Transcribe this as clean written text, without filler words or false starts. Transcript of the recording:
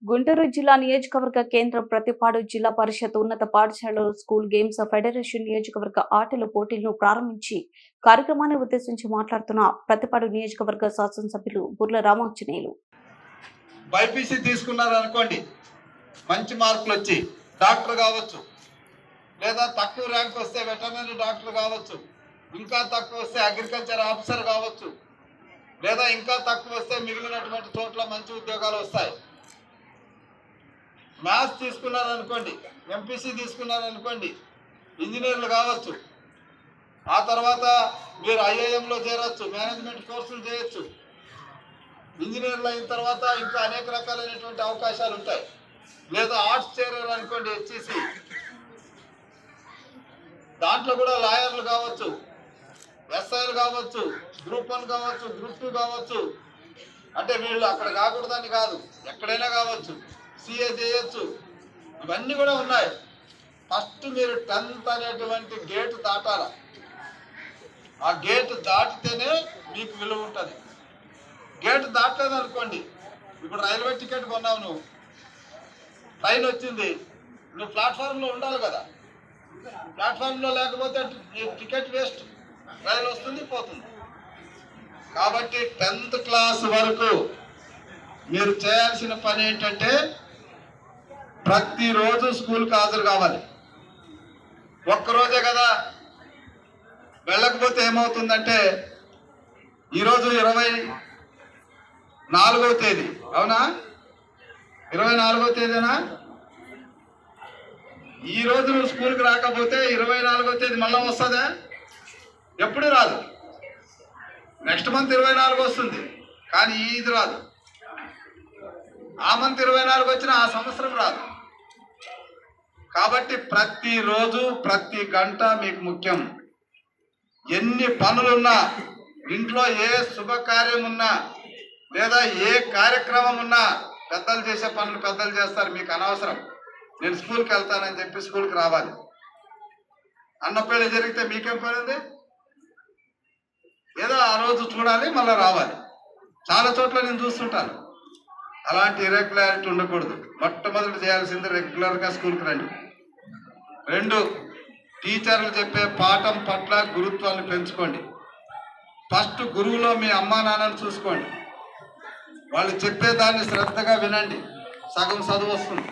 గుంటూరు జిల్లా నియోజకవర్గ కేంద్రం ప్రతిపాడు జిల్లా పరిషత్ ఉన్నత పాఠశాలలో స్కూల్ గేమ్స్ ఫెడరేషన్ నియోజకవర్గ ఆటల పోటీలను ప్రారంభించి కార్యక్రమాన్ని ఉద్దేశించి మాట్లాడుతున్న ప్రతిపాడు నియోజకవర్గ శాసనసభ్యులు బుర్ల రామాంజనేయులు. బైపీసీ తీసుకున్నారు అనుకోండి, మంచి మార్కులు వచ్చి డాక్టర్ కావచ్చు, లేదా తక్కువ ర్యాంక్ వస్తే వెటర్నరీ డాక్టర్ కావచ్చు, ఇంకా తక్కువ వస్తే అగ్రికల్చర్ ఆఫీసర్ కావచ్చు, లేదా ఇంకా తక్కువ వస్తే మిగిలినటువంటి చోట్ల మంచి ఉద్యోగాలు వస్తాయి. మ్యాథ్స్ తీసుకున్నారనుకోండి, ఎంపీసీ తీసుకున్నారనుకోండి, ఇంజనీర్లు కావచ్చు. ఆ తర్వాత మీరు ఐఐఎంలో చేరవచ్చు, మేనేజ్మెంట్ కోర్సులు చేయొచ్చు. ఇంజనీర్లు అయిన తర్వాత ఇంకా అనేక రకాలైనటువంటి అవకాశాలు ఉంటాయి. లేదా ఆర్ట్స్ చేరారు అనుకోండి, హెచ్ఈసి, దాంట్లో కూడా లాయర్లు కావచ్చు, ఎస్ఐలు కావచ్చు, గ్రూప్ 1 కావచ్చు, గ్రూప్ 2 కావచ్చు. అంటే వీళ్ళు అక్కడ కాకూడదని కాదు, ఎక్కడైనా కావచ్చు. సిఏ చేయొచ్చు. ఇవన్నీ కూడా ఉన్నాయి. ఫస్ట్ మీరు 10th అనేటువంటి గేటు దాటాల. ఆ గేటు దాటితేనే మీకు విలువ ఉంటుంది. గేటు దాటలేదు అనుకోండి, ఇప్పుడు రైల్వే టికెట్ కొన్నావు, నువ్వు ట్రైన్ వచ్చింది, నువ్వు ప్లాట్ఫామ్లో ఉండాలి కదా. ప్లాట్ఫామ్లో లేకపోతే టికెట్ వేస్ట్. రైలు వస్తుంది, పోతుంది. కాబట్టి 10th క్లాస్ వరకు మీరు చేయాల్సిన పని ఏంటంటే ప్రతిరోజు స్కూల్కి హాజరు కావాలి. ఒక్కరోజే కదా, వెళ్ళకపోతే ఏమవుతుందంటే, ఈరోజు 24వ తేదీ, అవునా? 24వ తేదీనా? ఈరోజు నువ్వు స్కూల్కి రాకపోతే 24వ తేదీ మళ్ళీ వస్తుందా? ఎప్పుడు రాదు. నెక్స్ట్ మంత్ 24 వస్తుంది, కానీ ఇది రాదు. ఆ మంత్ 24 వచ్చినా ఆ సంవత్సరం రాదు. కాబట్టి ప్రతిరోజు ప్రతి గంట మీకు ముఖ్యం. ఎన్ని పనులున్నా, ఇంట్లో ఏ శుభకార్యం ఉన్నా, లేదా ఏ కార్యక్రమం ఉన్నా, పెద్దలు చేసే పనులు పెద్దలు చేస్తారు, మీకు అనవసరం. నేను స్కూల్కి వెళ్తానని చెప్పి స్కూల్కి రావాలి. అన్న పెళ్లి జరిగితే మీకేం పని ఉంది? ఏదో ఆ రోజు చూడాలి, మళ్ళీ రావాలి. చాలా చోట్ల నేను చూస్తుంటాను. అలాంటి ఇర్రెగ్యులారిటీ ఉండకూడదు. మొట్టమొదటి చేయాల్సింది రెగ్యులర్గా స్కూల్కి రండి. 2, టీచర్లు చెప్పే పాఠం పట్ల గురుత్వాన్ని పెంచుకోండి. ఫస్ట్ గురువులో మీ అమ్మా నాన్నని చూసుకోండి. వాళ్ళు చెప్పేదాన్ని శ్రద్ధగా వినండి, సగం చదువు వస్తుంది.